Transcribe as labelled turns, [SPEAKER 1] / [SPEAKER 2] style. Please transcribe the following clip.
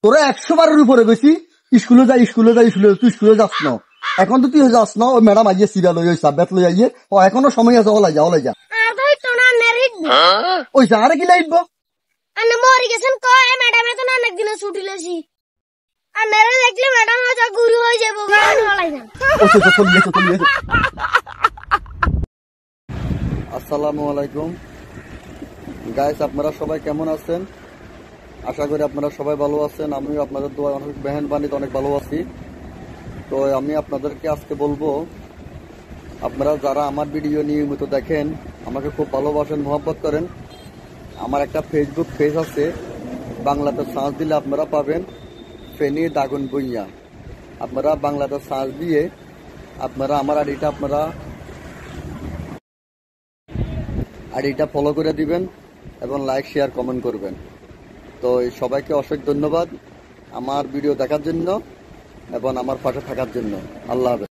[SPEAKER 1] তোরা 100 বারের উপরে গেছি স্কুলে যাই তুই স্কুলে যাস না। এখন তো তুই যাস না। ওই ম্যাডাম আইয়ে সিরিয়াল লই সাবজেক্ট লই আইয়ে ও এখনো সময় আছে। ওলাই যা
[SPEAKER 2] আর ভাই তো না নেরিক
[SPEAKER 1] ওই আরে কি লাইটবো
[SPEAKER 2] আনে মরি গেছেন কয় ম্যাডামে তো অনেক দিনে ছুটি লেছি আর নেরে দেখলে ম্যাডাম হয়তো গুরু হয়ে যাবো গান ওলাই না।
[SPEAKER 1] আসসালামু আলাইকুম গাইস, আপনারা সবাই কেমন আছেন? আশা করি আপনারা সবাই ভালো আছেন। আমিও আপনাদের দোয়া অনেক মেহেরবানিতে অনেক ভালো আছি। তো আমি আপনাদেরকে আজকে বলবো, আপনারা যারা আমার ভিডিও নিয়মিত দেখেন, আমাকে খুব ভালোবাসেন, মহব্বত করেন, আমার একটা ফেসবুক পেজ আছে, বাংলাতে সার্চ দিলে আপনারা পাবেন ফেনী দাগন ভূঁইয়া। আপনারা বাংলাতে সার্চ দিয়ে আপনারা আমার আইডিটা ফলো করে দিবেন এবং লাইক শেয়ার কমেন্ট করবেন। তো সবাইকে অশেষ ধন্যবাদ আমার ভিডিও দেখার জন্য এবং আমার পাশে থাকার জন্য। আল্লাহ হাফেজ।